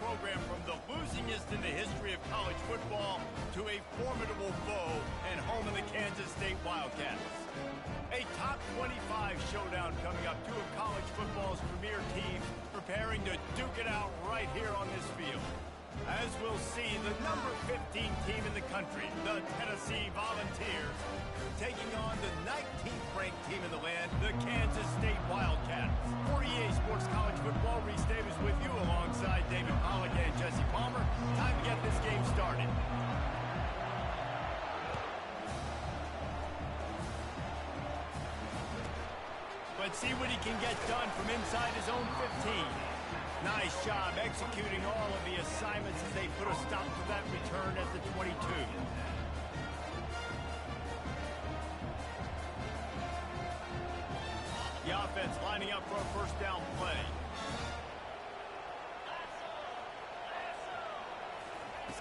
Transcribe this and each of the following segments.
program from the losingest in the history of college football to a formidable foe and home of the Kansas State Wildcats. A top 25 showdown coming up. Two of college football's premier teams preparing to duke it out right here on this field. As we'll see, the number 15 team in the country, the Tennessee Volunteers, taking on the 19th ranked team in the land, the Kansas State Wildcats. For EA Sports College Football, Reese Davis with you alongside David Pollack and Jesse Palmer. Time to get this game started. Let's see what he can get done from inside his own 15. Nice job executing all of the assignments as they put a stop to that return at the 22. The offense lining up for a first down play.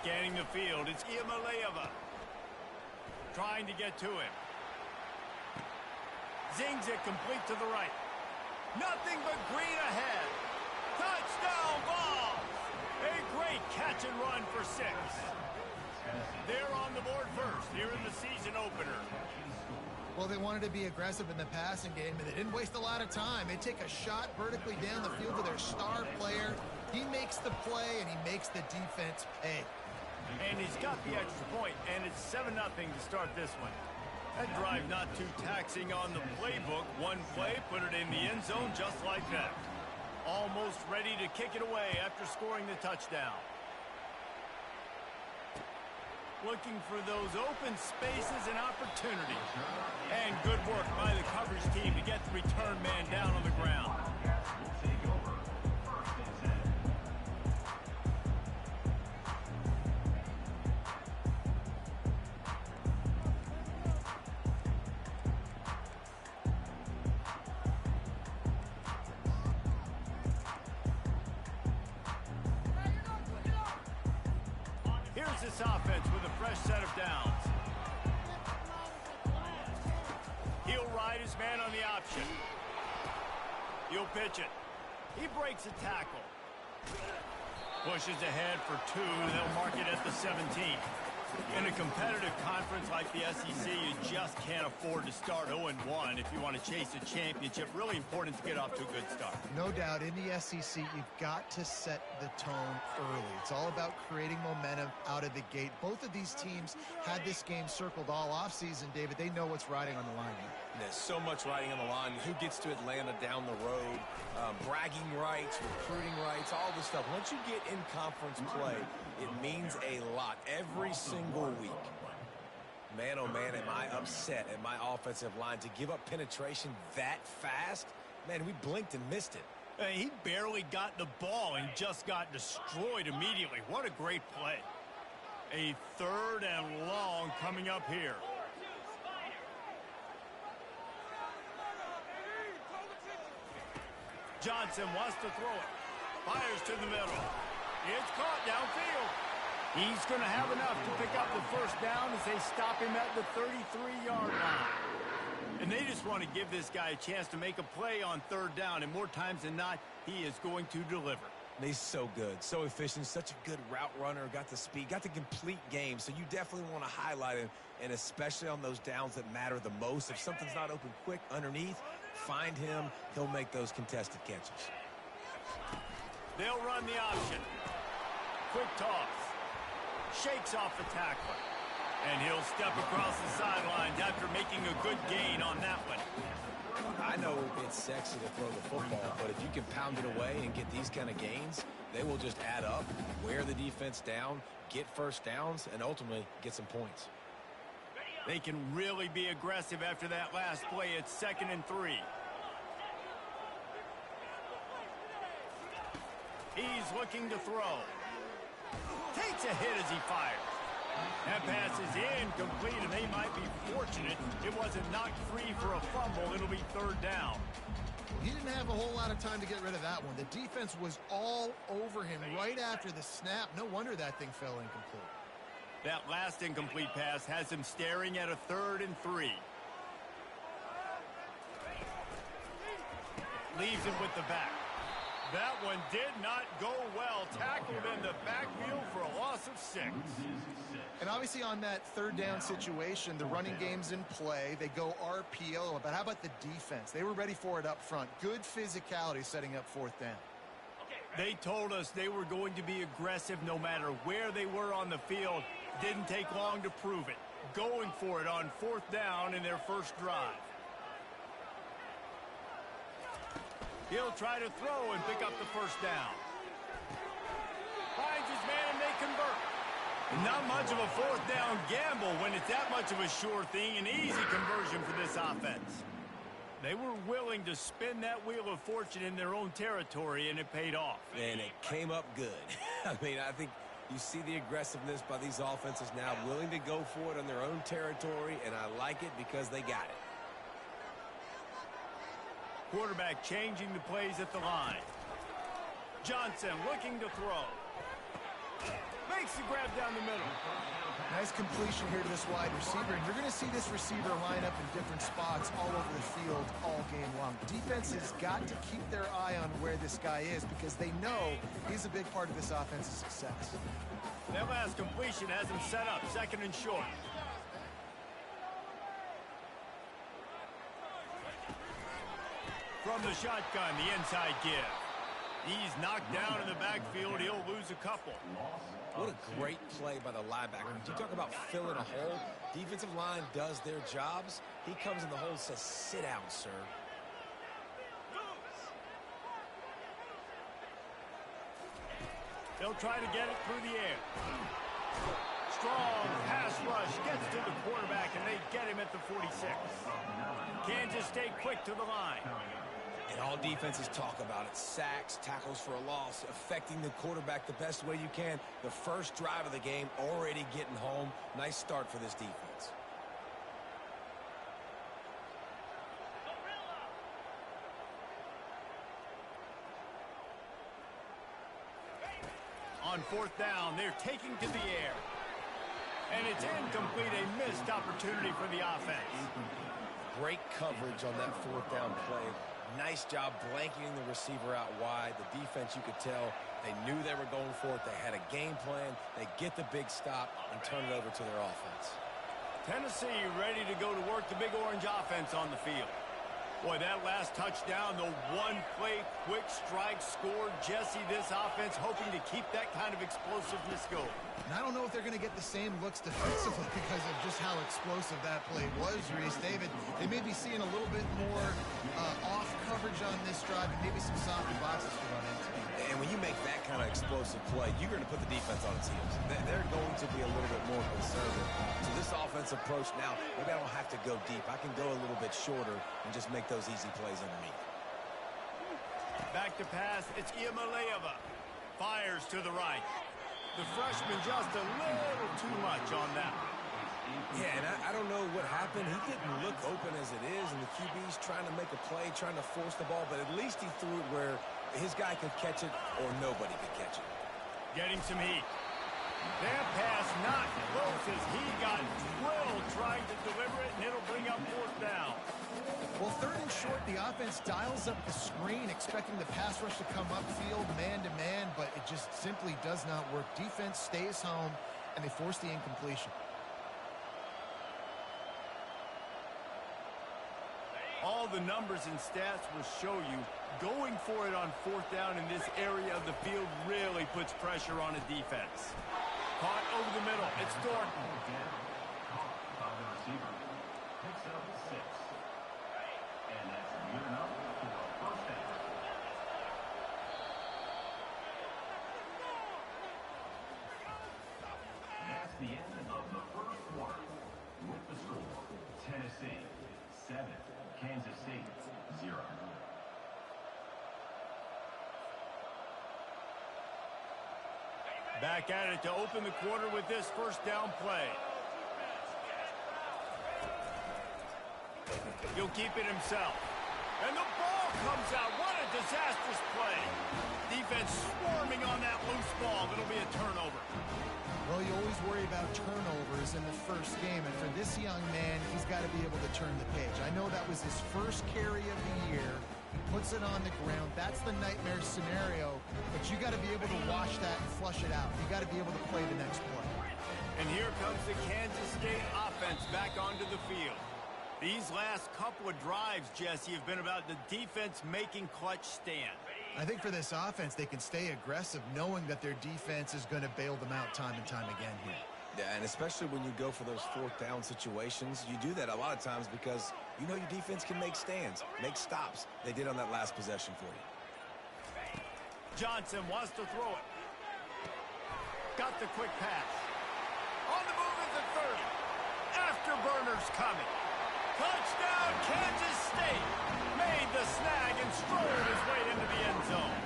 Scanning the field, it's Iamaleava trying to get to him. Zings it complete to the right. Nothing but green ahead. Touchdown ball! A great catch and run for 6. They're on the board first here in the season opener. Well, they wanted to be aggressive in the passing game, and they didn't waste a lot of time. They take a shot vertically down the field to their star player. He makes the play, and he makes the defense pay. And he's got the extra point, and it's 7-0 to start this one. That drive not too taxing on the playbook. One play, put it in the end zone just like that. Almost ready to kick it away after scoring the touchdown. Looking for those open spaces and opportunities. And good work by the coverage team to get the return man down on the ground. Here's this offense with a fresh set of downs. He'll ride his man on the option. He'll pitch it. He breaks a tackle. Pushes ahead for 2. They'll mark it at the 17. In a competitive conference like the SEC, you just can't afford to start 0-1 if you want to chase a championship. Really important to get off to a good start. No doubt, in the SEC, you've got to set the tone early. It's all about creating momentum out of the gate. Both of these teams had this game circled all offseason, David. They know what's riding on the line here. There's so much riding on the line. Who gets to Atlanta down the road? Bragging rights, recruiting rights, all this stuff. Once you get in conference play, it means a lot every single week. Man, oh man, am I upset at my offensive line to give up penetration that fast? Man, we blinked and missed it. He barely got the ball and just got destroyed immediately. What a great play. A 3rd and long coming up here. Johnson wants to throw it. Fires to the middle. It's caught downfield. He's going to have enough to pick up the first down as they stop him at the 33-yard line. And they just want to give this guy a chance to make a play on 3rd down, and more times than not, he is going to deliver. He's so good, so efficient, such a good route runner, got the speed, got the complete game, so you definitely want to highlight him, and especially on those downs that matter the most. If something's not open quick underneath, find him. He'll make those contested catches. They'll run the option. Quick toss. Shakes off the tackler. And he'll step across the sidelines after making a good gain on that one. I know it's sexy to throw the football, but if you can pound it away and get these kind of gains, they will just add up, wear the defense down, get first downs, and ultimately get some points. They can really be aggressive after that last play. It's 2nd and 3. He's looking to throw. Takes a hit as he fires. That pass is incomplete, and they might be fortunate it wasn't knocked free for a fumble. It'll be 3rd down. He didn't have a whole lot of time to get rid of that one. The defense was all over him right after the snap. No wonder that thing fell incomplete. That last incomplete pass has him staring at a 3rd and 3. Leaves him with the back. That one did not go well. Tackled in the backfield for a loss of 6. And obviously on that third down situation, the running game's in play. They go RPO. But how about the defense? They were ready for it up front. Good physicality setting up fourth down. They told us they were going to be aggressive no matter where they were on the field. Didn't take long to prove it. Going for it on fourth down in their first drive. He'll try to throw and pick up the first down. Finds his man and they convert. Not much of a fourth down gamble when it's that much of a sure thing. An easy conversion for this offense. They were willing to spin that wheel of fortune in their own territory, and it paid off. And it came up good. I mean, I think you see the aggressiveness by these offenses now, willing to go for it on their own territory, and I like it because they got it. Quarterback changing the plays at the line. Johnson looking to throw. Makes the grab down the middle. Nice completion here to this wide receiver. And you're going to see this receiver line up in different spots all over the field all game long. Defense has got to keep their eye on where this guy is because they know he's a big part of this offense's success. That last completion has him set up, 2nd and short. From the shotgun, the inside give. He's knocked down in the backfield. He'll lose a couple. What a great play by the linebacker. You talk about filling a hole. Defensive line does their jobs. He comes in the hole and says, sit down, sir. They'll try to get it through the air. Strong pass rush gets to the quarterback, and they get him at the 46. Kansas State quick to the line. And all defenses talk about it. Sacks, tackles for a loss, affecting the quarterback the best way you can. The first drive of the game, already getting home. Nice start for this defense. On fourth down, they're taking to the air. And it's incomplete, a missed opportunity for the offense. Great coverage on that fourth down play. Nice job blanketing the receiver out wide. The defense, you could tell, they knew they were going for it. They had a game plan. They get the big stop and turn it over to their offense. Tennessee ready to go to work the Big Orange offense on the field. Boy, that last touchdown, the one-play quick strike scored. Jesse, this offense hoping to keep that kind of explosiveness going. And I don't know if they're going to get the same looks defensively because of just how explosive that play was, Reese. David, they may be seeing a little bit more off coverage on this drive and maybe some softer boxes to run into. And when you make that kind of explosive play, you're going to put the defense on its heels. They're going to be a little bit more conservative. So this offense approach now, maybe I don't have to go deep. I can go a little bit shorter and just make those easy plays underneath. Back to pass, it's Iamaleava. Fires to the right. The freshman just a little too much on that. Yeah, and I don't know what happened. He didn't look open as it is, and the QB's trying to make a play, trying to force the ball, but at least he threw it where his guy could catch it or nobody could catch it. Getting some heat. That pass not close as he got drilled trying to deliver it, and it'll bring up fourth down. Well, 3rd and short, the offense dials up the screen, expecting the pass rush to come upfield, man-to-man, but it just simply does not work. Defense stays home, and they force the incompletion. All the numbers and stats will show you going for it on fourth down in this area of the field really puts pressure on a defense. Caught over the middle. It's Thornton. By the receiver. Picks up 6. And that's good enough for a first down. That's the end of the first quarter. With the score, Tennessee 7, Kansas State 0. Back at it to open the quarter with this first down play. He'll keep it himself. And the ball comes out. What a disastrous play. Defense swarming on that loose ball. It'll be a turnover. Well, you always worry about turnovers in the first game, and for this young man, he's got to be able to turn the page. I know that was his first carry of the year. He puts it on the ground. That's the nightmare scenario, but you got to be able to watch that and flush it out. You got to be able to play the next play. And here comes the Kansas State offense back onto the field. These last couple of drives, Jesse, have been about the defense making clutch stands. I think for this offense, they can stay aggressive knowing that their defense is going to bail them out time and time again here. Yeah, and especially when you go for those fourth down situations, you do that a lot of times because you know your defense can make stands, make stops. They did on that last possession for you. Johnson wants to throw it. Got the quick pass. On the move is the 30. Afterburner's coming. Touchdown, Kansas State. Made the snag and strolled his way into the end zone.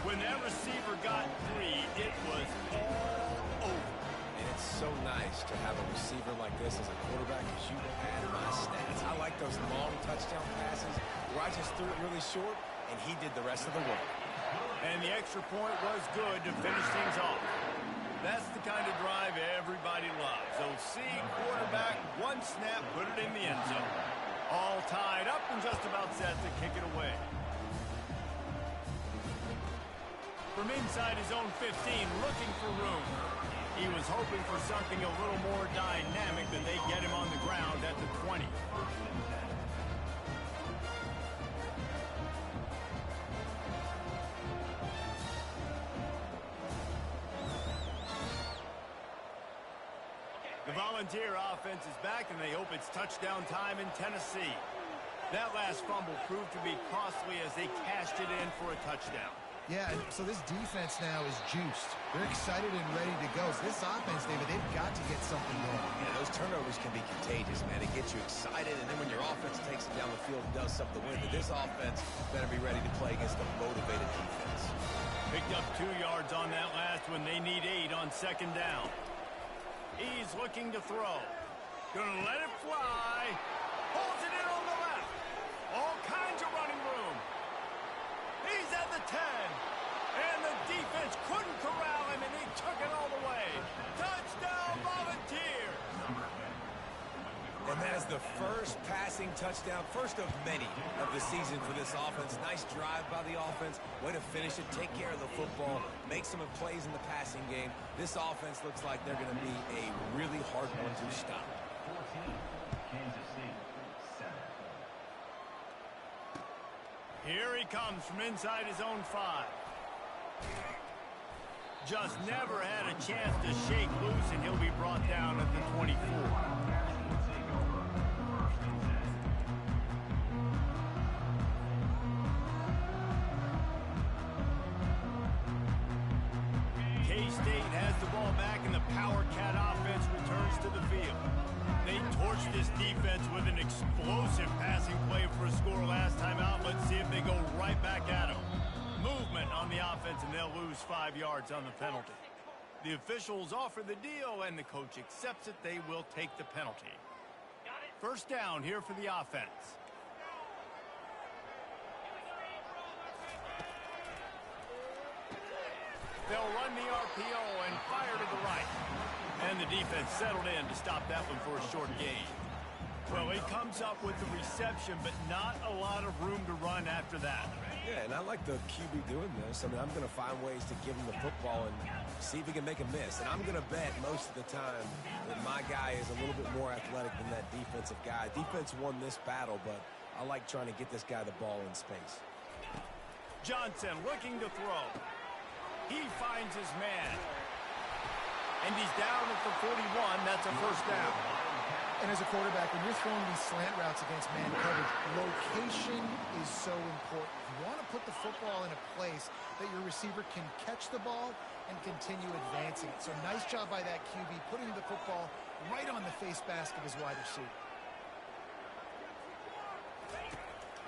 When that receiver got free, it was all over. And it's so nice to have a receiver like this as a quarterback because you add my stats. I like those long touchdown passes where I just threw it really short and he did the rest of the work. And the extra point was good to finish things off. That's the kind of drive everybody loves. OC, quarterback, one snap, put it in the end zone. All tied up and just about set to kick it away. From inside his own 15, looking for room. He was hoping for something a little more dynamic than they get him on the ground at the 20. The Volunteer offense is back, and they hope it's touchdown time in Tennessee. That last fumble proved to be costly as they cashed it in for a touchdown. Yeah, so this defense now is juiced. They're excited and ready to go. So this offense, David, they've got to get something going. Yeah, those turnovers can be contagious, man. It gets you excited, and then when your offense takes it down the field and does something to win, but this offense better be ready to play against a motivated defense. Picked up 2 yards on that last one. They need 8 on second down. He's looking to throw. Gonna let it fly. Holds it in on the left. All kinds of running room. He's at the 10. And the defense couldn't corral him, and he took it all the way. Touchdown, Volunteers. And that is the first passing touchdown, first of many of the season for this offense. Nice drive by the offense. Way to finish it, take care of the football, make some plays in the passing game. This offense looks like they're going to be a really hard one to stop. 14, Kansas State, 7. Here he comes from inside his own 5. Just never had a chance to shake loose, and he'll be brought down at the 24. K-State has the ball back, and the Power Cat offense returns to the field. They torched this defense with an explosive passing play for a score last time out. Let's see if they go right back at them. Movement on the offense, and they'll lose 5 yards on the penalty. The officials offer the deal, and the coach accepts it. They will take the penalty. First down here for the offense. They'll run the RPO and fire to the right. And the defense settled in to stop that one for a short gain. Well, he comes up with the reception, but not a lot of room to run after that. Yeah, and I like the QB doing this. I mean, I'm going to find ways to give him the football and see if he can make a miss. And I'm going to bet most of the time that my guy is a little bit more athletic than that defensive guy. Defense won this battle, but I like trying to get this guy the ball in space. Johnson looking to throw. He finds his man. And he's down at the 41. That's a first down. And as a quarterback, when you're throwing these slant routes against man coverage, location is so important. You want to put the football in a place that your receiver can catch the ball and continue advancing it. So nice job by that QB, putting the football right on the face mask of his wide receiver.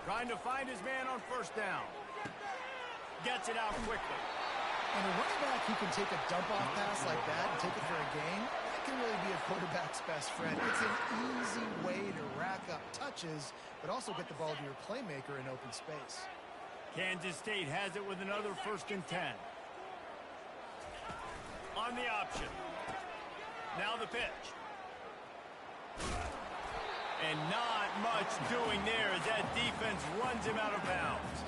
Trying to find his man on first down. Gets it out quickly. And a running back who can take a dump-off pass like that and take it for a gain, that can really be a quarterback's best friend. It's an easy way to rack up touches, but also get the ball to your playmaker in open space. Kansas State has it with another 1st and 10. On the option. Now the pitch. And not much doing there as that defense runs him out of bounds.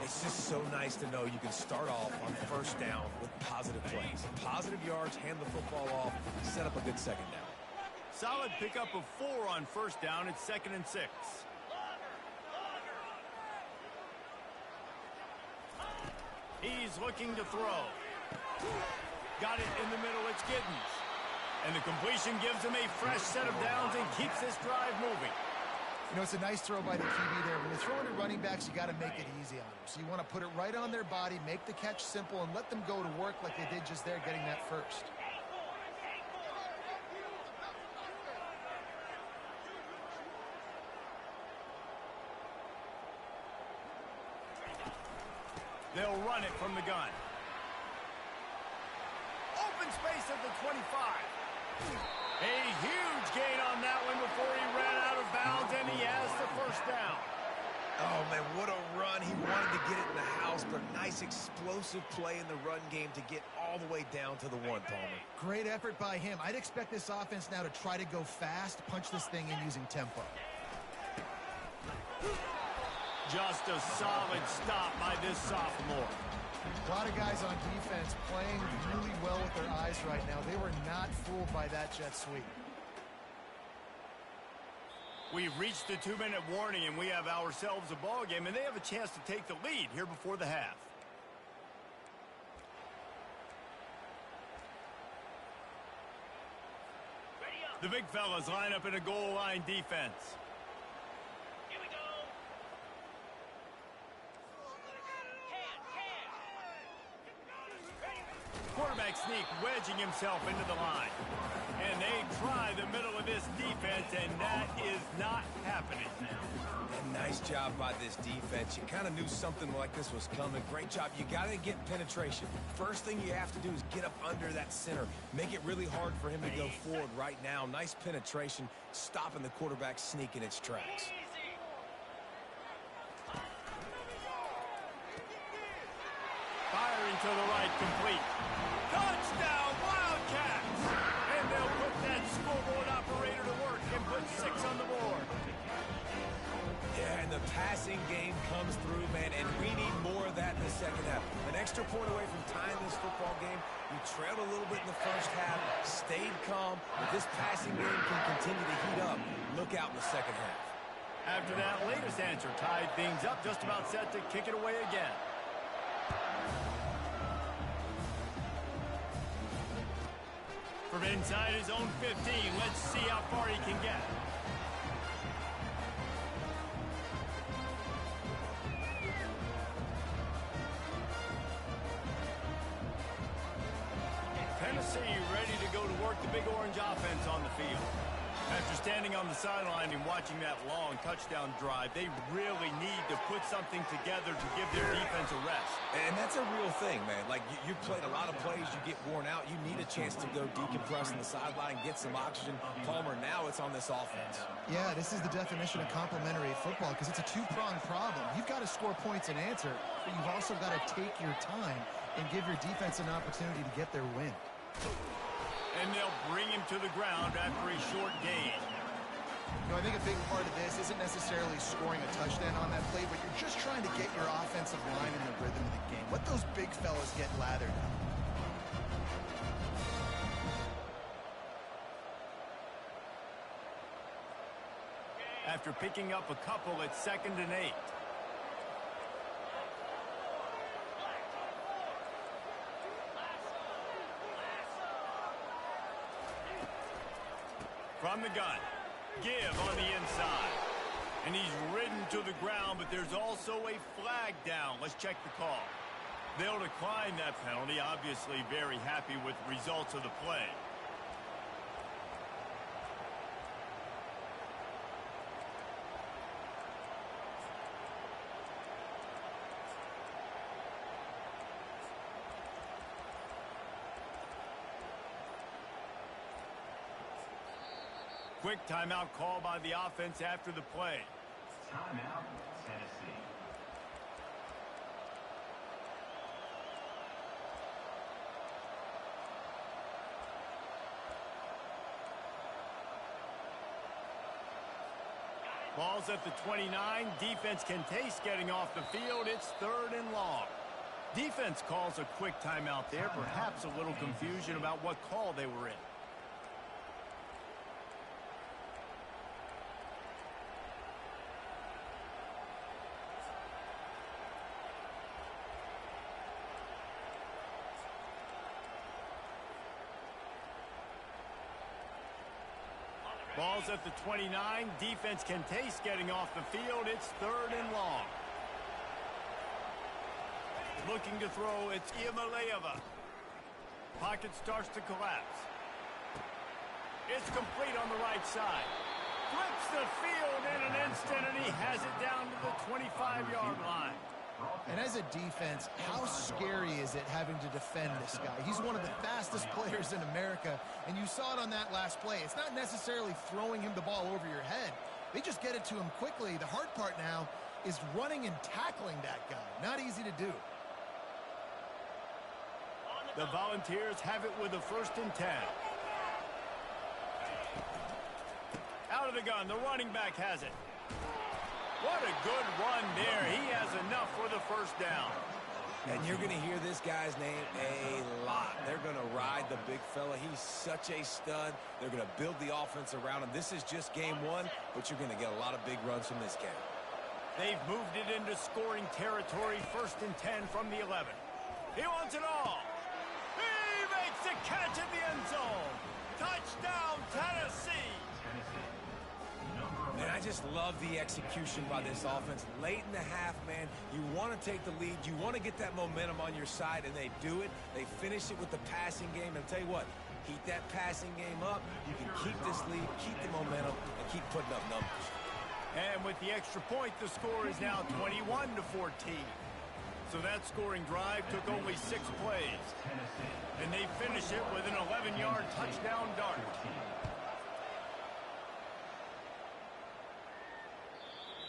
It's just so nice to know you can start off on first down with positive plays. Positive yards, hand the football off, set up a good second down. Solid pickup of 4 on first down. It's 2nd and 6. He's looking to throw. Got it in the middle. It's Giddens. And the completion gives him a fresh set of downs and keeps this drive moving. You know, it's a nice throw by the QB there. When you're throwing to running backs, you got to make it easy on them. So you want to put it right on their body, make the catch simple, and let them go to work like they did just there, getting that first. They'll run it from the gun. Open space at the 25. A huge gain on that one before he ran out of bounds, and he has the first down. Oh, man, what a run. He wanted to get it in the house, but nice explosive play in the run game to get all the way down to the 1, Palmer. Great effort by him. I'd expect this offense now to try to go fast, punch this thing in using tempo. Just a solid stop by this sophomore. A lot of guys on defense playing really well with their eyes right now. They were not fooled by that jet sweep. We've reached the 2-minute warning, and we have ourselves a ball game, and they have a chance to take the lead here before the half. The big fellas line up in a goal line defense. Quarterback sneak wedging himself into the line. And they try the middle of this defense, and that is not happening. And nice job by this defense. You kind of knew something like this was coming. Great job. You got to get penetration. First thing you have to do is get up under that center. Make it really hard for him to go forward right now. Nice penetration, stopping the quarterback sneak in its tracks. Firing to the right, complete. Touchdown, Wildcats! And they'll put that scoreboard operator to work and put 6 on the board. Yeah, and the passing game comes through, man, and we need more of that in the second half. An extra point away from tying this football game. We trailed a little bit in the first half, stayed calm, but this passing game can continue to heat up. Look out in the second half. After that latest answer tied things up, just about set to kick it away again. From inside his own 15, let's see how far he can get. Tennessee ready to go to work the Big Orange offense on the field. After standing on the sideline and watching that long touchdown drive, they really need to put something together to give their defense a rest. And that's a real thing, man. Like, you played a lot of plays, you get worn out. You need a chance to go decompress on the sideline, get some oxygen. Palmer, now it's on this offense. Yeah, this is the definition of complementary football because it's a two-pronged problem. You've got to score points and answer, but you've also got to take your time and give your defense an opportunity to get their win. And they'll bring him to the ground after a short gain. You know, I think a big part of this isn't necessarily scoring a touchdown on that play, but you're just trying to get your offensive line in the rhythm of the game. Let those big fellas get lathered up. After picking up a couple, it's 2nd and 8. From the gun, give on the inside. And he's ridden to the ground, but there's also a flag down. Let's check the call. They'll decline that penalty, obviously very happy with the results of the play. Quick timeout call by the offense after the play. Timeout, Tennessee. Ball's at the 29. Defense can taste getting off the field. It's 3rd and long. Defense calls a quick timeout there. Perhaps a little confusion about what call they were in. Ball's at the 29. Defense can taste getting off the field. It's 3rd and long. Looking to throw, it's Iamaleava. Pocket starts to collapse. It's complete on the right side. Flips the field in an instant, and he has it down to the 25-yard line. And as a defense, how scary is it having to defend this guy? He's one of the fastest players in America, and you saw it on that last play. It's not necessarily throwing him the ball over your head. They just get it to him quickly. The hard part now is running and tackling that guy. Not easy to do. The Volunteers have it with a 1st and 10. Out of the gun, the running back has it. What a good run there. He has enough for the 1st down. And you're going to hear this guy's name a lot. They're going to ride the big fella. He's such a stud. They're going to build the offense around him. This is just game 1, but you're going to get a lot of big runs from this guy. They've moved it into scoring territory. 1st and 10 from the 11. He wants it all. He makes the catch in the end zone. Touchdown, Tennessee. Man, I just love the execution by this offense. Late in the half, man, you want to take the lead. You want to get that momentum on your side, and they do it. They finish it with the passing game. And I'll tell you what, keep that passing game up. You can keep this lead, keep the momentum, and keep putting up numbers. And with the extra point, the score is now 21-14. So that scoring drive took only 6 plays. And they finish it with an 11-yard touchdown dart.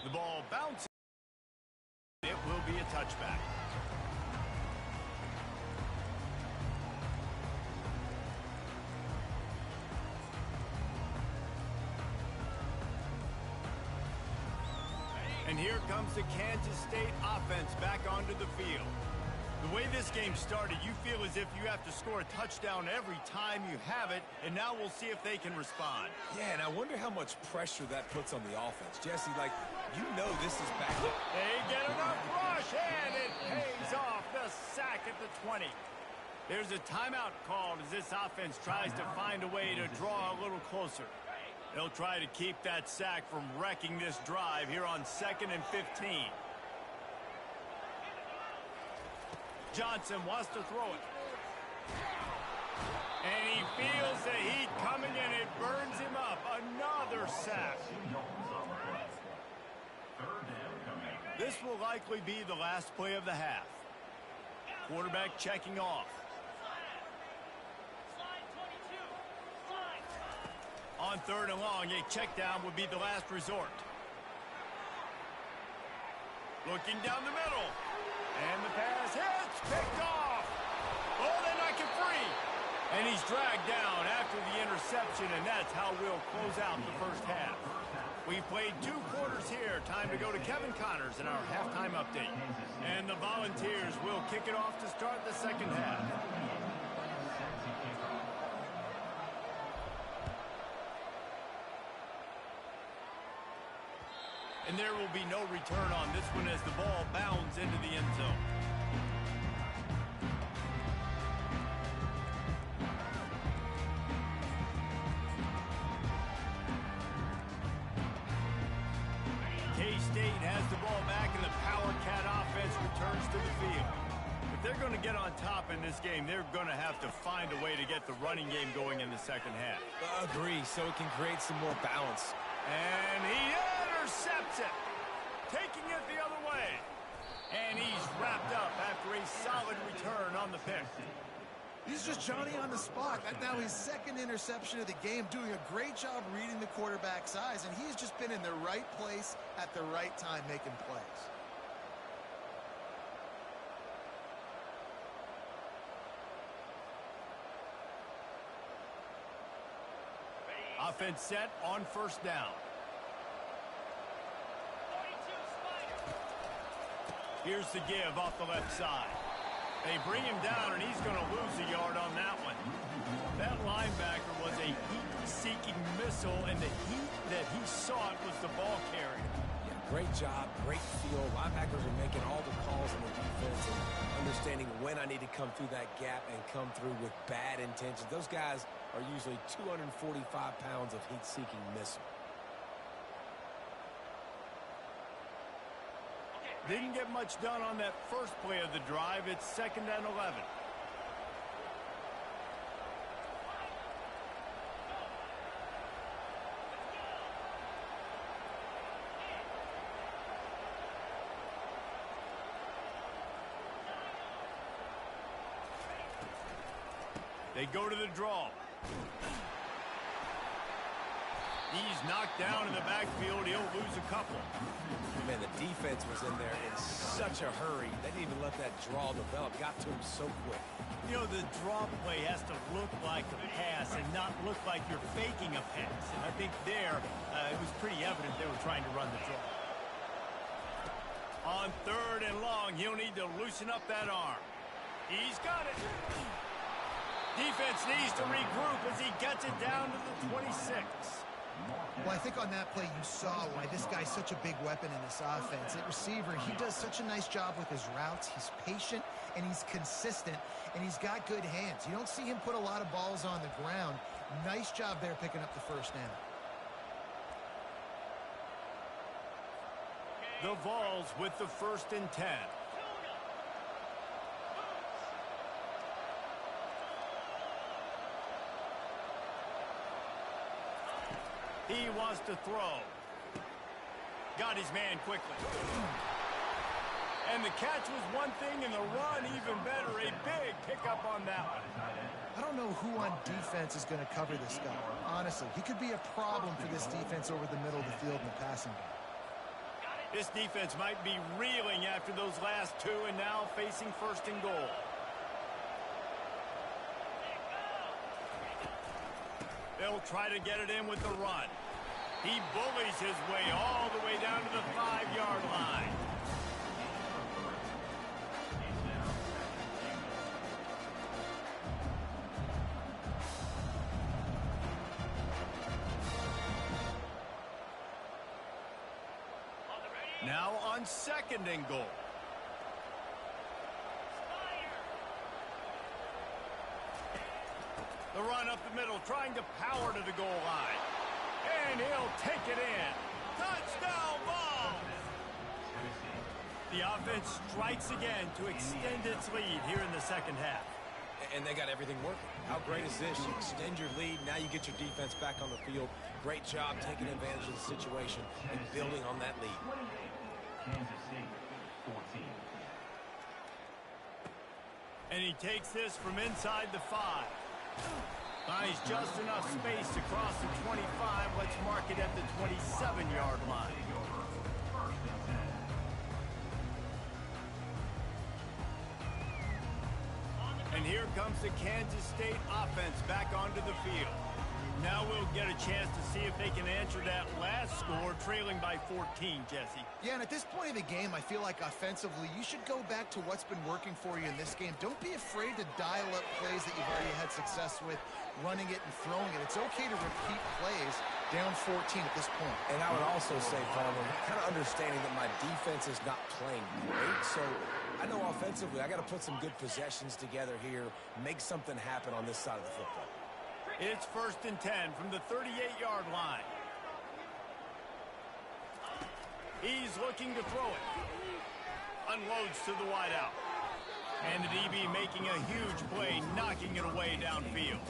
The ball bounces. It will be a touchback. And here comes the Kansas State offense back onto the field. The way this game started, you feel as if you have to score a touchdown every time you have it, and now we'll see if they can respond. Yeah, and I wonder how much pressure that puts on the offense. Jesse, like, you know this is back up. They get enough rush, and it pays off. The sack at the 20. There's a timeout called as this offense tries to find a way to draw a little closer. They'll try to keep that sack from wrecking this drive here on 2nd and 15. Johnson wants to throw it. And he feels the heat coming, and it burns him up. Another sack. This will likely be the last play of the half. Quarterback checking off. On 3rd and long, a check down would be the last resort. Looking down the middle. And the pass hits. Picked off. Oh, they knock it free. And he's dragged down after the interception, and that's how we'll close out the 1st half. We've played 2 quarters here. Time to go to Kevin Connors in our halftime update. And the Volunteers will kick it off to start the 2nd half. And there will be no return on this one as the ball bounds into the end zone. K-State has the ball back, and the Power Cat offense returns to the field. If they're going to get on top in this game, they're going to have to find a way to get the running game going in the 2nd half. Agree, so it can create some more balance. And he intercepts it, taking it the other way. And he's wrapped up after a solid return on the pick. He's just Johnny on the spot. That's now his 2nd interception of the game, doing a great job reading the quarterback's eyes, and he's just been in the right place at the right time making plays. Offense set on 1st down. Here's the give off the left side. They bring him down, and he's going to lose a yard on that one. That linebacker was a heat-seeking missile, and the heat that he sought was the ball carrier. Yeah, great job, great feel. Linebackers are making all the calls on the defense and understanding when I need to come through that gap and come through with bad intentions. Those guys are usually 245 pounds of heat-seeking missile. Didn't get much done on that first play of the drive. It's 2nd and 11. They go to the draw. He's knocked down in the backfield. He'll lose a couple. Man, the defense was in there in such a hurry. They didn't even let that draw develop. Got to him so quick. You know, the draw play has to look like a pass and not look like you're faking a pass. And I think there, it was pretty evident they were trying to run the draw. On 3rd and long, he'll need to loosen up that arm. He's got it. Defense needs to regroup as he gets it down to the 26. Well, I think on that play you saw why this guy's such a big weapon in this offense. At receiver, he does such a nice job with his routes. He's patient, and he's consistent, and he's got good hands. You don't see him put a lot of balls on the ground. Nice job there picking up the first down. The Vols with the 1st and 10. He wants to throw. Got his man quickly. And the catch was one thing, and the run even better. A big pickup on that one. I don't know who on defense is going to cover this guy. Honestly, he could be a problem for this defense over the middle of the field in the passing game. This defense might be reeling after those last two and now facing 1st and goal. They'll try to get it in with the run. He bullies his way all the way down to the 5-yard line. Now on 2nd and goal. The run up the middle, trying to power to the goal line. And he'll take it in. Touchdown ball! The offense strikes again to extend its lead here in the 2nd half. And they got everything working. How great is this? You extend your lead. Now you get your defense back on the field. Great job taking advantage of the situation and building on that lead. Kansas State, 14. And he takes this from inside the 5. Finds just enough space to cross the 25. Let's mark it at the 27-yard line. And here comes the Kansas State offense back onto the field. Now we'll get a chance to see if they can answer that last score, trailing by 14, Jesse. Yeah, and at this point of the game, I feel like offensively, you should go back to what's been working for you in this game. Don't be afraid to dial up plays that you've already had success with, running it and throwing it. It's okay to repeat plays down 14 at this point. And I would also say, Palmer, kind of understanding that my defense is not playing great, so I know offensively I got to put some good possessions together here, make something happen on this side of the football. It's 1st and 10 from the 38-yard line. He's looking to throw it. Unloads to the wideout. And the DB making a huge play, knocking it away downfield.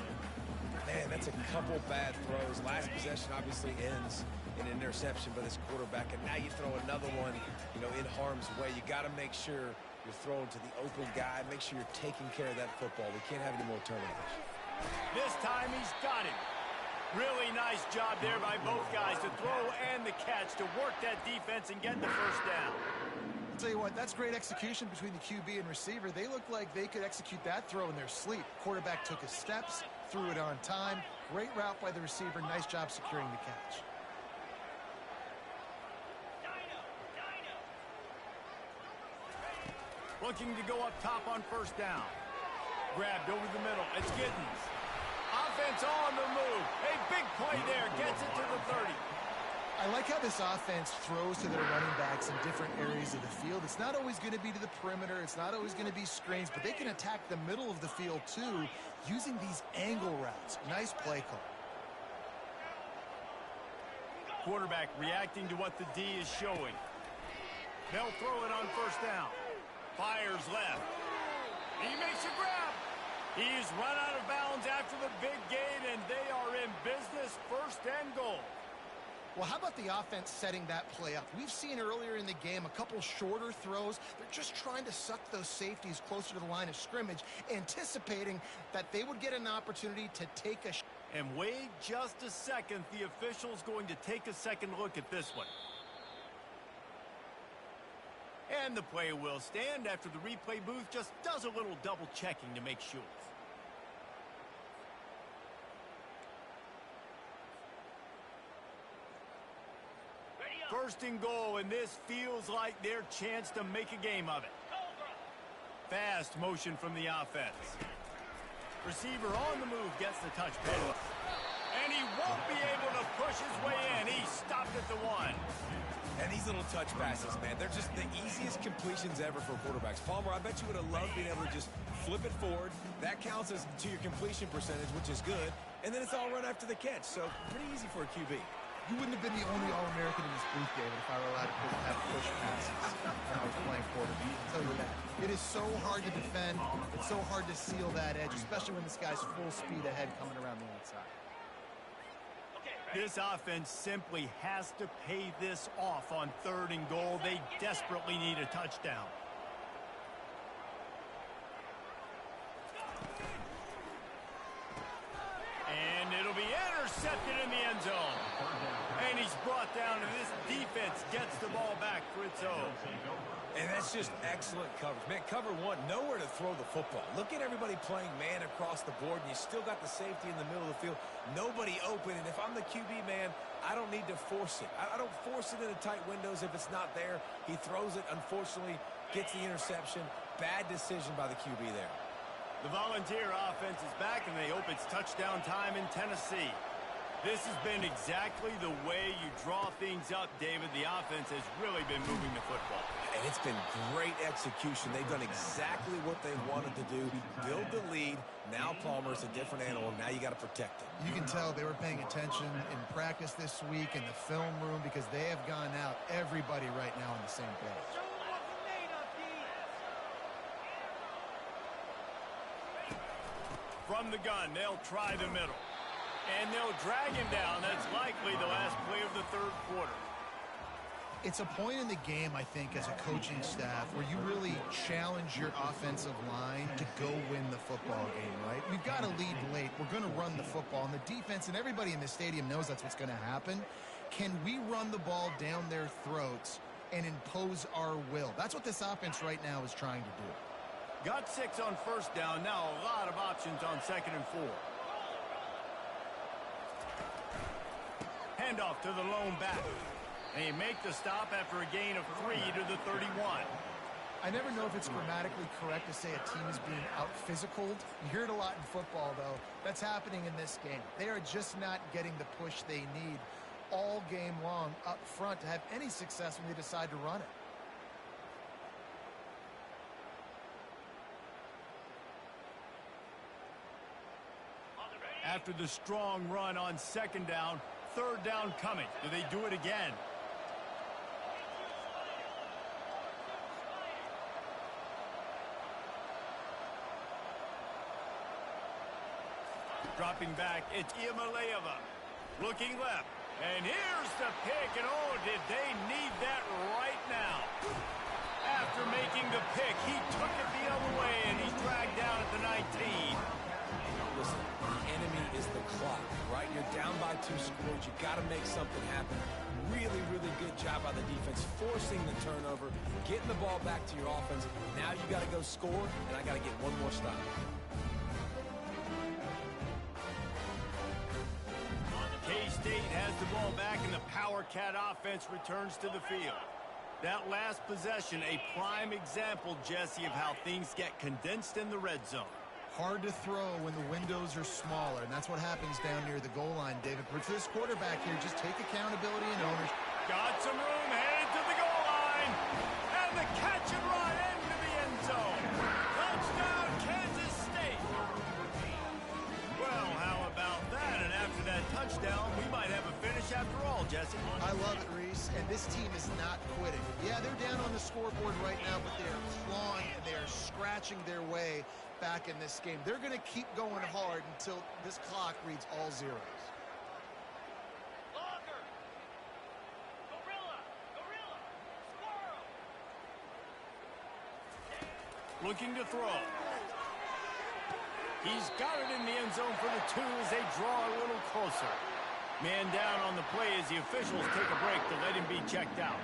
Man, that's a couple bad throws. Last possession obviously ends in an interception by this quarterback, and now you throw another one, in harm's way. You got to make sure you're throwing to the open guy. Make sure you're taking care of that football. We can't have any more turnovers. This time he's got it. Really nice job there by both guys to throw and the catch to work that defense and get the first down. I'll tell you what, that's great execution between the QB and receiver. They looked like they could execute that throw in their sleep. Quarterback took his steps, threw it on time. Great route by the receiver. Nice job securing the catch. Looking to go up top on first down. Grabbed over the middle. It's Giddens. Offense on the move. A big play there. Gets it to the 30. I like how this offense throws to their running backs in different areas of the field. It's not always going to be to the perimeter. It's not always going to be screens, but they can attack the middle of the field too using these angle routes. Nice play call. Quarterback reacting to what the D is showing. They'll throw it on first down. Fires left. He makes a grab. He's run out of bounds after the big gain, and they are in business, first and goal. Well, how about the offense setting that play up? We've seen earlier in the game a couple shorter throws. They're just trying to suck those safeties closer to the line of scrimmage, anticipating that they would get an opportunity to take a shot. And wait just a second. The official's going to take a second look at this one. And the play will stand after the replay booth just does a little double checking to make sure. First and goal, and this feels like their chance to make a game of it. Fast motion from the offense. Receiver on the move gets the touch pass. And he won't be able to push his way in. He stopped at the 1. And these little touch passes, man, they're just the easiest completions ever for quarterbacks. Palmer, I bet you would have loved being able to just flip it forward. That counts as to your completion percentage, which is good. And then it's all run after the catch. So pretty easy for a QB. You wouldn't have been the only All-American in this booth, David, if I were allowed to have push passes when I was playing quarterback. I'll tell you that. It is so hard to defend. It's so hard to seal that edge, especially when this guy's full speed ahead coming around the outside. This offense simply has to pay this off on third and goal. They desperately need a touchdown. And it'll be intercepted in the end zone. And he's brought down, and this defense gets the ball back for its own. And that's just excellent coverage. Man, cover one, nowhere to throw the football. Look at everybody playing man across the board, and you still got the safety in the middle of the field. Nobody open, and if I'm the QB, man, I don't need to force it. I don't force it into tight windows if it's not there. He throws it, unfortunately, gets the interception. Bad decision by the QB there. The Volunteer offense is back, and they hope it's touchdown time in Tennessee. This has been exactly the way you draw things up, David. The offense has really been moving the football. And it's been great execution. They've done exactly what they wanted to do. Build the lead. Now Palmer's a different animal. Now you got to protect it. You can tell they were paying attention in practice this week in the film room because they have gone out, everybody right now on the same page. From the gun, they'll try the middle. And they'll drag him down. That's likely the last play of the third quarter. It's a point in the game, I think, as a coaching staff where you really challenge your offensive line to go win the football game, right? We've got to lead late. We're going to run the football. And the defense and everybody in the stadium knows that's what's going to happen. Can we run the ball down their throats and impose our will? That's what this offense right now is trying to do. Got 6 on first down. Now a lot of options on 2nd and 4. Handoff to the lone back. They make the stop after a gain of 3 to the 31. I never know if it's grammatically correct to say a team is being out-physicaled. You hear it a lot in football, though. That's happening in this game. They are just not getting the push they need all game long up front to have any success when they decide to run it. After the strong run on 2nd down, 3rd down coming. Do they do it again? Dropping back, it's Iamaleava. Looking left. And here's the pick. And oh, did they need that right now. After making the pick, he took it the other way, and he's dragged down at the 19. Listen, the enemy is the clock, right? You're down by 2 scores. You got to make something happen. Really, really good job by the defense, forcing the turnover, getting the ball back to your offense. Now you got to go score, and I got to get one more stop. K-State has the ball back, and the Power Cat offense returns to the field. That last possession, a prime example, Jesse, of how things get condensed in the red zone. Hard to throw when the windows are smaller, and that's what happens down near the goal line, David. But for this quarterback here, just take accountability and ownership. Got some room, headed to the goal line. And the catch and run into the end zone. Touchdown, Kansas State. Well, how about that? And after that touchdown, we might have a finish after all, Jesse. I love it, Reese, and this team is not quitting. Yeah, they're down on the scoreboard right now, but they are clawing and they are scratching their way back in this game. They're going to keep going hard until this clock reads all zeros. Looking to throw. He's got it in the end zone for the 2 as they draw a little closer. Man down on the play as the officials take a break to let him be checked out.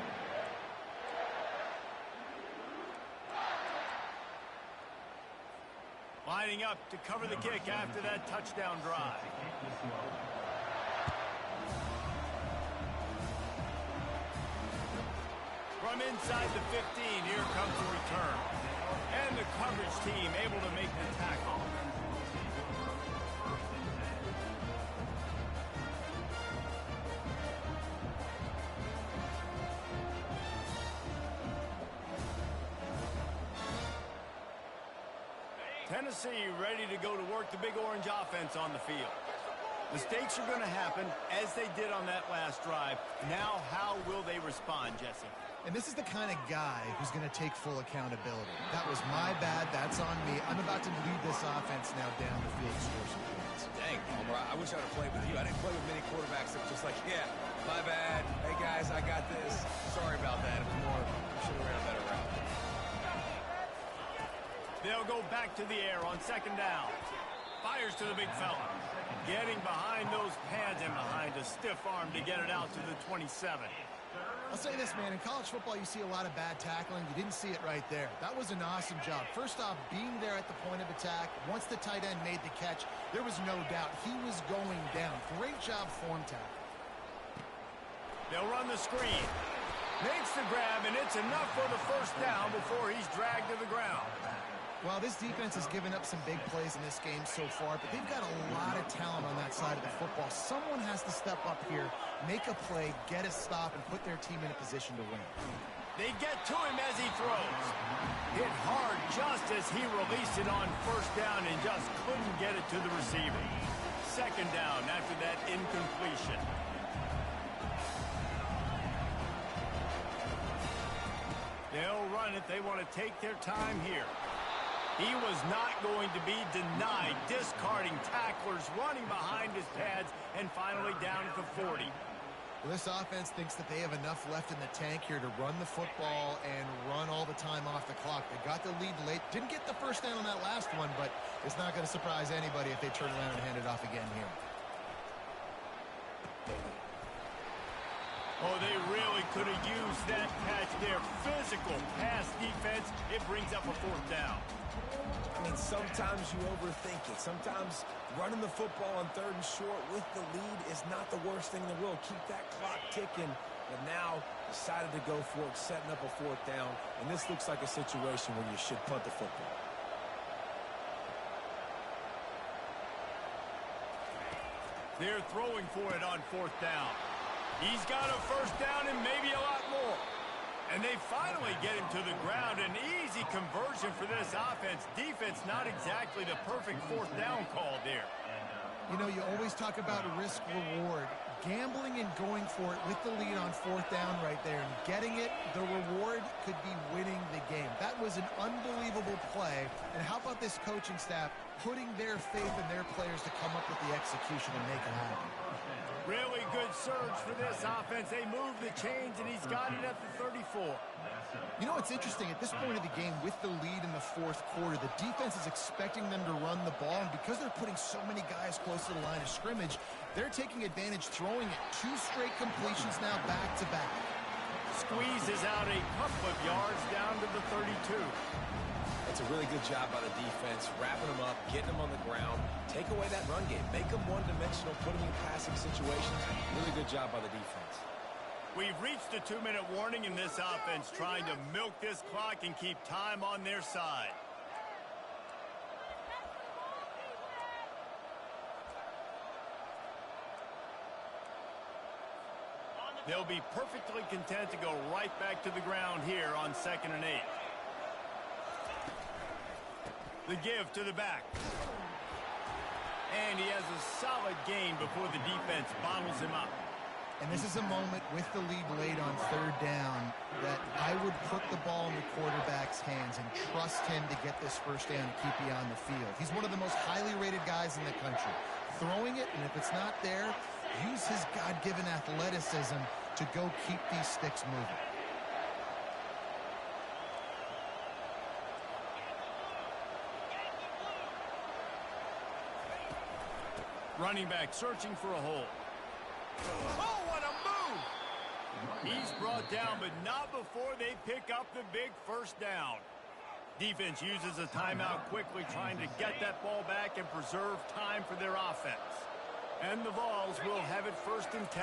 Lining up to cover the kick after that touchdown drive. From inside the 15, here comes the return. And the coverage team able to make the tackle. Tennessee ready to go to work the Big Orange offense on the field. Mistakes are going to happen as they did on that last drive. Now how will they respond, Jesse? And this is the kind of guy who's going to take full accountability. That was my bad. That's on me. I'm about to lead this offense now down the field to score some points. Dang, Palmer, I wish I would have played with you. I didn't play with many quarterbacks that were just like, yeah, my bad. Hey, guys, I got this. Sorry about that. It was more, should have ran a better route. They'll go back to the air on second down. Fires to the big fella. Getting behind those pads and behind a stiff arm to get it out to the 27. I'll say this, man. In college football, you see a lot of bad tackling. You didn't see it right there. That was an awesome job. First off, being there at the point of attack. Once the tight end made the catch, there was no doubt he was going down. Great job form tackle. They'll run the screen. Makes the grab, and it's enough for the first down before he's dragged to the ground. Well, this defense has given up some big plays in this game so far, but they've got a lot of talent on that side of the football. Someone has to step up here, make a play, get a stop, and put their team in a position to win. They get to him as he throws. Hit hard just as he released it on first down and just couldn't get it to the receiver. Second down after that incompletion. They'll run it. They want to take their time here. He was not going to be denied, discarding tacklers, running behind his pads, and finally down at the 40. Well, this offense thinks that they have enough left in the tank here to run the football and run all the time off the clock. They got the lead late. Didn't get the first down on that last one, but it's not going to surprise anybody if they turn around and hand it off again here. Oh, they really could have used that catch there. Physical pass defense. It brings up a fourth down. I mean, sometimes you overthink it. Sometimes running the football on third and short with the lead is not the worst thing in the world. Keep that clock ticking. But now decided to go for it, setting up a fourth down. And this looks like a situation where you should punt the football. They're throwing for it on fourth down. He's got a first down and maybe a lot more. And they finally get him to the ground. An easy conversion for this offense. Defense not exactly the perfect fourth down call there. You know, you always talk about risk-reward. Gambling and going for it with the lead on fourth down right there and getting it, the reward could be winning the game. That was an unbelievable play. And how about this coaching staff putting their faith in their players to come up with the execution and make it happen? Really good surge for this offense. They move the chains, and he's got it at the 34. You know, it's interesting. At this point of the game, with the lead in the fourth quarter, the defense is expecting them to run the ball, and because they're putting so many guys close to the line of scrimmage, they're taking advantage throwing it. 2 straight completions now back-to-back. Squeezes out a couple of yards down to the 32. It's a really good job by the defense, wrapping them up, getting them on the ground, take away that run game, make them one-dimensional, put them in passing situations. Really good job by the defense. We've reached the 2-minute warning in this offense, trying to milk this clock and keep time on their side. They'll be perfectly content to go right back to the ground here on 2nd and 8. The give to the back. And he has a solid gain before the defense bottles him up. And this is a moment with the lead late on 3rd down that I would put the ball in the quarterback's hands and trust him to get this 1st down and keep you on the field. He's one of the most highly rated guys in the country. Throwing it, and if it's not there, use his God-given athleticism to go keep these sticks moving. Running back searching for a hole. Oh, what a move! He's brought down, but not before they pick up the big 1st down. Defense uses a timeout quickly, trying to get that ball back and preserve time for their offense. And the Vols will have it 1st and 10.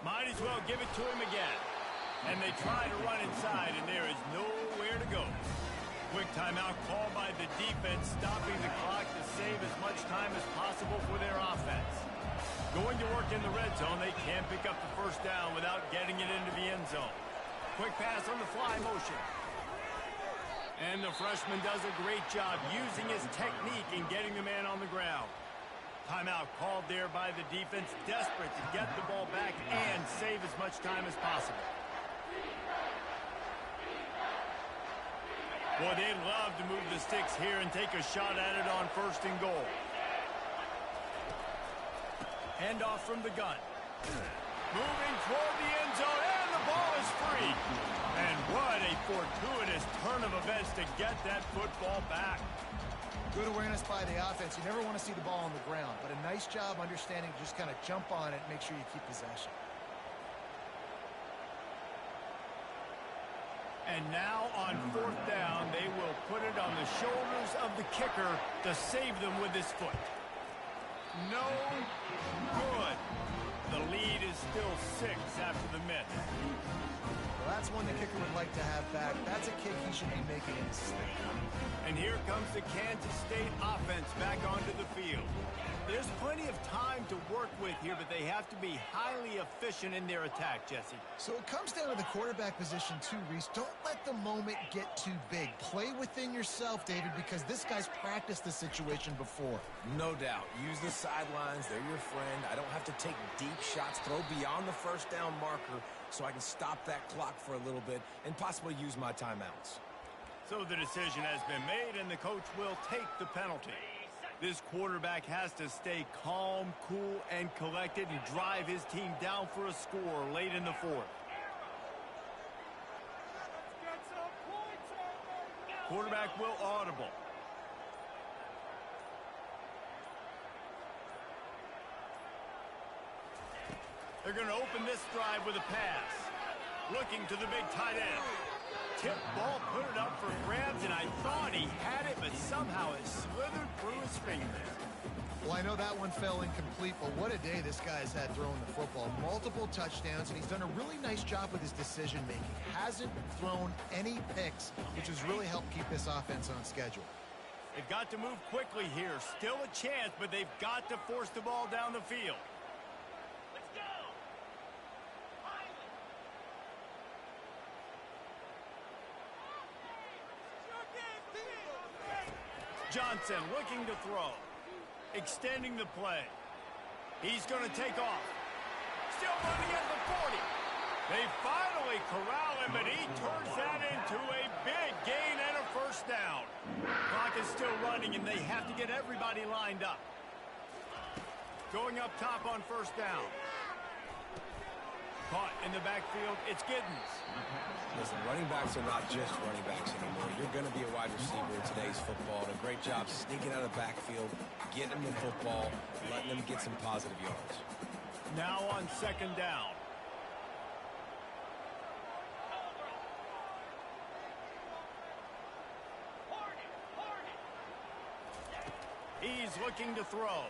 Might as well give it to him again. And they try to run inside, and there is nowhere to go. Quick timeout called by the defense, stopping the clock to save as much time as possible for their offense. Going to work in the red zone, they can't pick up the 1st down without getting it into the end zone. Quick pass on the fly motion. And the freshman does a great job using his technique in getting the man on the ground. Timeout called there by the defense, desperate to get the ball back and save as much time as possible. Boy, they'd love to move the sticks here and take a shot at it on 1st and goal. Handoff from the gun. Moving toward the end zone, and the ball is free. And what a fortuitous turn of events to get that football back. Good awareness by the offense. You never want to see the ball on the ground, but a nice job understanding to just kind of jump on it and make sure you keep possession. And now on 4th down, they will put it on the shoulders of the kicker to save them with his foot. No good. The lead is still 6 after the miss. Well, that's one the kicker would like to have back. That's a kick he should be making in the state. And here comes the Kansas State offense back onto the field. There's plenty of time to work with here, but they have to be highly efficient in their attack, Jesse. So it comes down to the quarterback position too, Reese. Don't let the moment get too big. Play within yourself, David, because this guy's practiced the situation before. No doubt. Use the sidelines. They're your friend. I don't have to take deep shots, throw beyond the 1st down marker so I can stop that clock for a little bit and possibly use my timeouts. So the decision has been made, and the coach will take the penalty. This quarterback has to stay calm, cool, and collected and drive his team down for a score late in the 4th. Quarterback will audible. They're going to open this drive with a pass. Looking to the big tight end. Tip ball, put it up for grabs, and I thought he had it, but somehow it slithered through his fingers. Well, I know that one fell incomplete, but what a day this guy's had throwing the football. Multiple touchdowns, and he's done a really nice job with his decision-making. Hasn't thrown any picks, which has really helped keep this offense on schedule. They've got to move quickly here. Still a chance, but they've got to force the ball down the field. Johnson looking to throw. Extending the play. He's going to take off. Still running at the 40. They finally corral him, but he turns that into a big gain and a 1st down. Clock is still running, and they have to get everybody lined up. Going up top on 1st down. Caught in the backfield, it's Giddens. Listen, running backs are not just running backs anymore. You're going to be a wide receiver in today's football. And a great job sneaking out of the backfield, getting them the football, letting them get some positive yards. Now on 2nd down. He's looking to throw.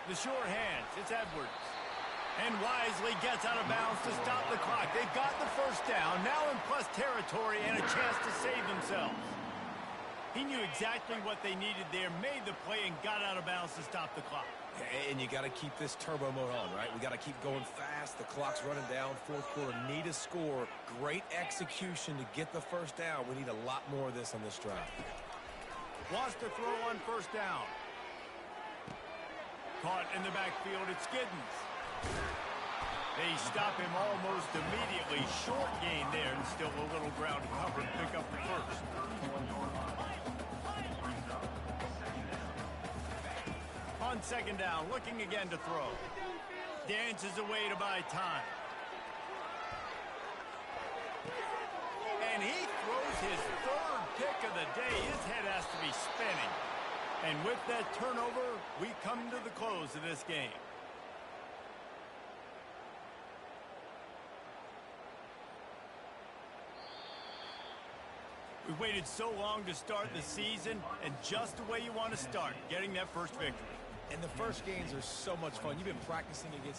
The short hands, it's Edwards. And wisely gets out of bounds to stop the clock. They've got the first down, now in plus territory and a chance to save themselves. He knew exactly what they needed there, made the play, and got out of bounds to stop the clock. And you got to keep this turbo mode on, right? We got to keep going fast. The clock's running down. Fourth quarter, need a score. Great execution to get the first down. We need a lot more of this on this drive. Wants to throw on first down. Caught in the backfield, it's Giddens. They stop him almost immediately. Short gain there, and still a little ground to cover and pick up the first. On second down, looking again to throw. Dances away to buy time. And he throws his third pick of the day. His head has to be spinning. And with that turnover, we come to the close of this game. We waited so long to start the season, and just the way you want to start, getting that first victory. And the first games are so much fun. You've been practicing against